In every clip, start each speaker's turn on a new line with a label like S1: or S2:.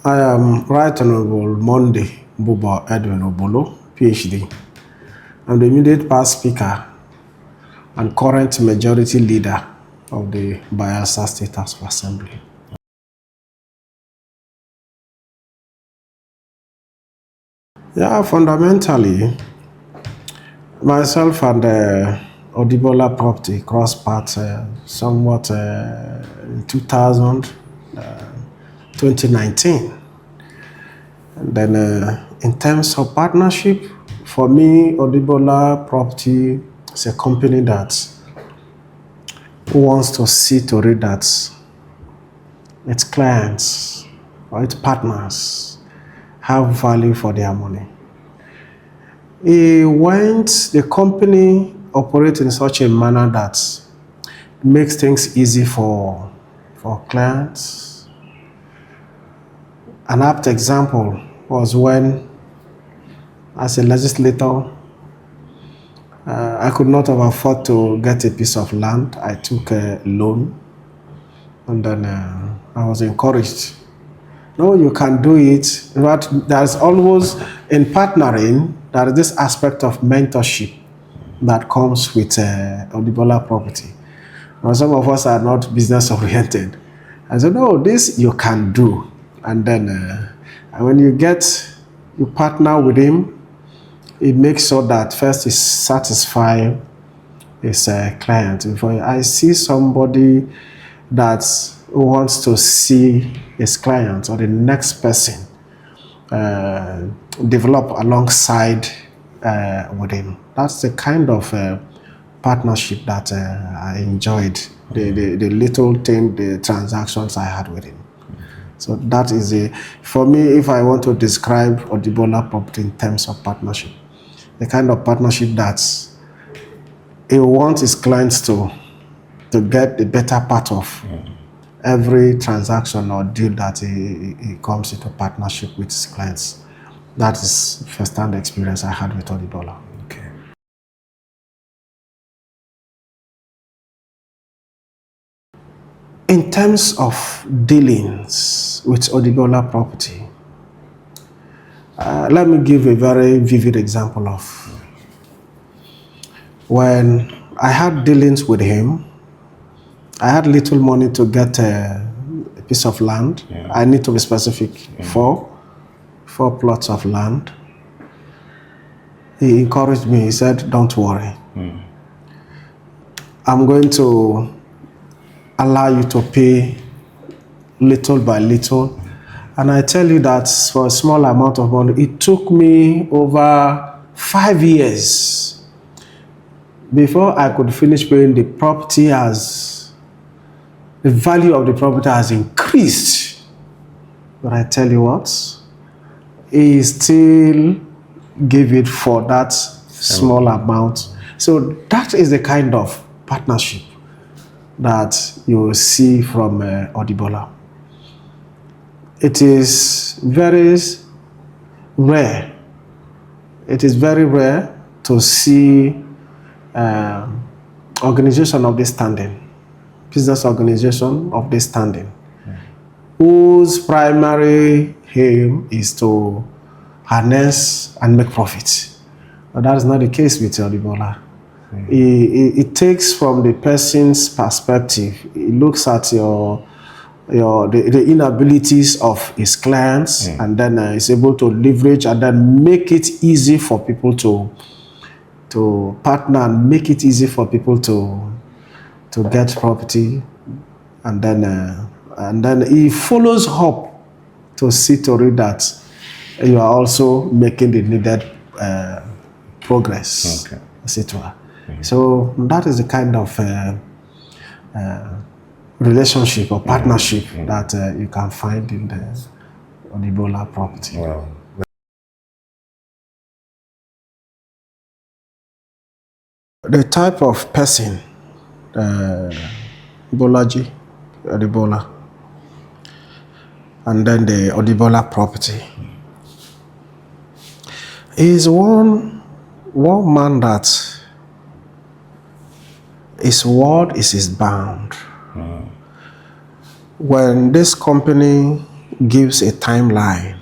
S1: I am Right Honorable Monday Buba Edwin Obolo, PhD. I'm the immediate past speaker and current majority leader of the BAYELSA State House of Assembly. Yeah, fundamentally, myself and Odibola Property crossed paths somewhat in 2019. And then in terms of partnership, for me, Odibola Property is a company that wants to see to it that its clients or its partners have value for their money. The company operates in such a manner that makes things easy for clients. An apt example was when, as a legislator, I could not have afforded to get a piece of land. I took a loan, and then I was encouraged. No, you can do it. But there's always, in partnering, there is this aspect of mentorship that comes with Odibola Property. Now, some of us are not business oriented. I said, no, this you can do. And then when you partner with him, it makes sure that first is satisfy his client. Before I see somebody that wants to see his client or the next person develop alongside with him. That's the kind of partnership that I enjoyed. The little thing, the transactions I had with him. So that is for me, if I want to describe Odibola Property in terms of partnership, the kind of partnership that he wants his clients to get the better part of every transaction or deal that he comes into partnership with his clients. That is first-hand experience I had with Odibola.
S2: Okay.
S1: In terms of dealings with Odibola Property, let me give a very vivid example of when I had dealings with him. I had little money to get a piece of land. Yeah. I need to be specific. Four plots of land. He encouraged me. He said, don't worry. I'm going to allow you to pay little by little. And I tell you that for a small amount of money, it took me over 5 years before I could finish paying. The value of the property has increased. But I tell you what, he still gave it for that small amount. So that is the kind of partnership that you will see from Odibola. It is very rare. It is very rare to see organization of this standing, business organization of this standing, whose primary aim is to harness and make profit. But that is not the case with Odibola. It takes from the person's perspective. It looks at the inabilities of his clients, and then is able to leverage and then make it easy for people to partner and make it easy for people to get property, and then he follows up to see to it that you are also making the needed progress, etc. So that is the kind of relationship or partnership that you can find in the Odibola Property.
S2: Wow.
S1: The type of person, Bolaji, Odibola, and then the Odibola Property, is one man that his word is his bound. When this company gives a timeline.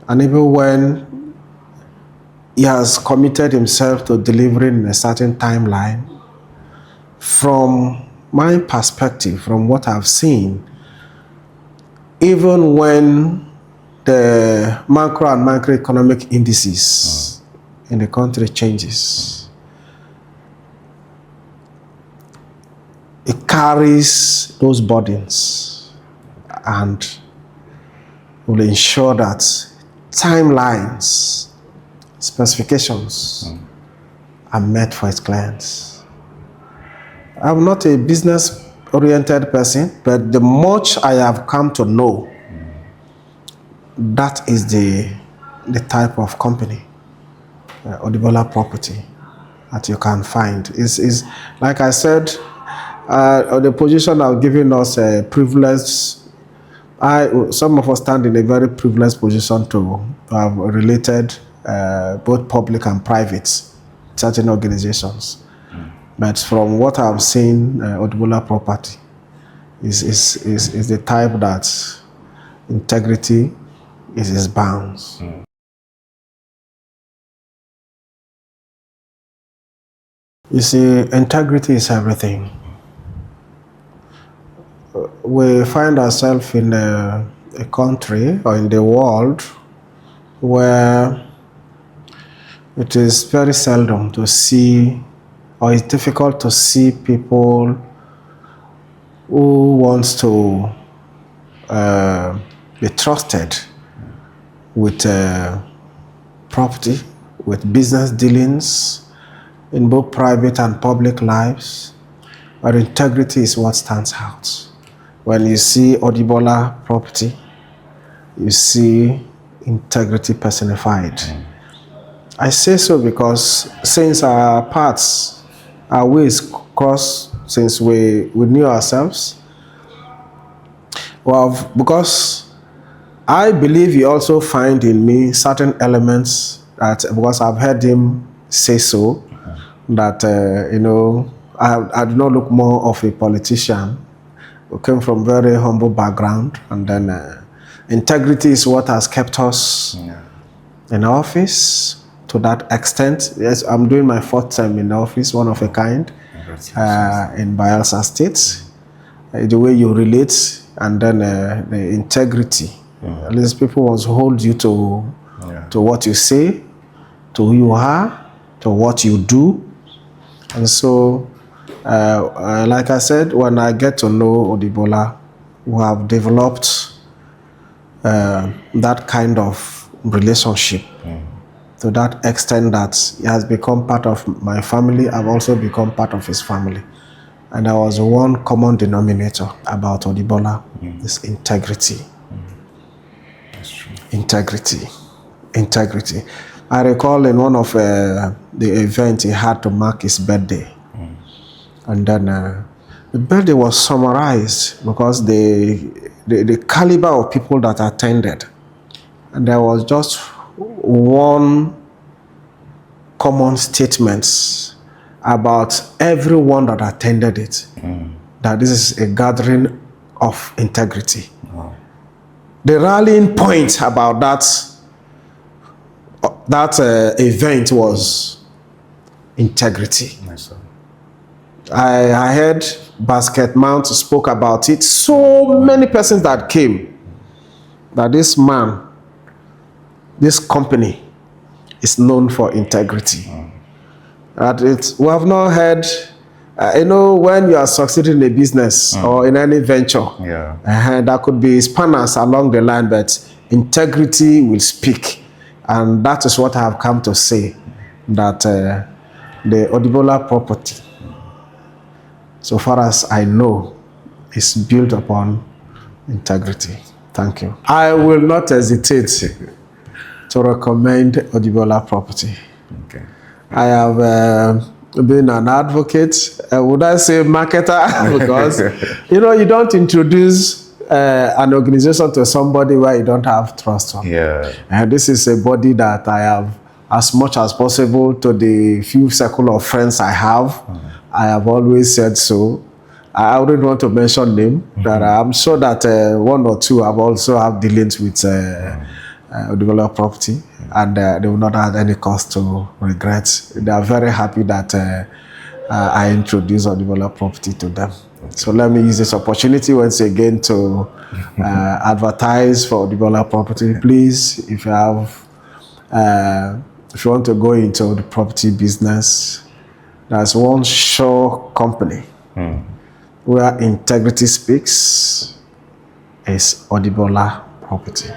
S1: And even when he has committed himself to delivering a certain timeline, from my perspective, from what I've seen, even when the macro and microeconomic indices in the country changes, it carries those burdens and will ensure that timelines, specifications are met for its clients. I'm not a business-oriented person, but the much I have come to know, that is the type of company, Odibola Property, that you can find. Is like I said, the position of giving us a privilege. Some of us stand in a very privileged position to have related both public and private certain organizations. But from what I've seen, Odibola Property is the type that integrity is its bounds. You see, integrity is everything. We find ourselves in a country or in the world where it is very seldom to see, or it's difficult to see people who wants to be trusted with property, with business dealings in both private and public lives. But integrity is what stands out. When you see Odibola Property, you see integrity personified. I say so because since our paths, our ways crossed, since we knew ourselves, well, because I believe you also find in me certain elements that, because I've heard him say so, that, I do not look more of a politician. We came from very humble background, and then integrity is what has kept us in office to that extent. Yes, I'm doing my 4th term in office, one of a kind, in Bayelsa State. The way you relate, and then the integrity. At least people want to hold you to what you say, to who you are, to what you do. And so, like I said, when I get to know Odibola, we have developed that kind of relationship to that extent that he has become part of my family. I've also become part of his family. And there was one common denominator about Odibola, this integrity.
S2: That's true.
S1: Integrity. I recall in one of the events he had to mark his birthday. And then the birthday was summarized because the caliber of people that attended. And there was just one common statement about everyone that attended it, that this is a gathering of integrity.
S2: Wow.
S1: The rallying point about that event was integrity.
S2: Nice.
S1: I heard Basket Mount spoke about it. So many persons that came, that this man, this company is known for integrity. That we have not heard, when you are succeeding in a business or in any venture, there could be spanners along the line, but integrity will speak. And that is what I have come to say, that the Odibola Property, so far as I know, is built upon integrity. Thank you. I will not hesitate to recommend Odibola Property.
S2: Okay.
S1: I have been an advocate, would I say marketer, because you don't introduce an organization to somebody where you don't have trust on. And this is a body that I have, as much as possible, to the few circle of friends I have. I have always said so. I wouldn't want to mention name, but I'm sure that one or two have also have dealings with Odibola property, and they will not have any cause to regret. They are very happy that I introduced Odibola property to them. So let me use this opportunity once again to advertise for Odibola property. Please, if you have, if you want to go into the property business, there's one sure company where integrity speaks is Odibola property.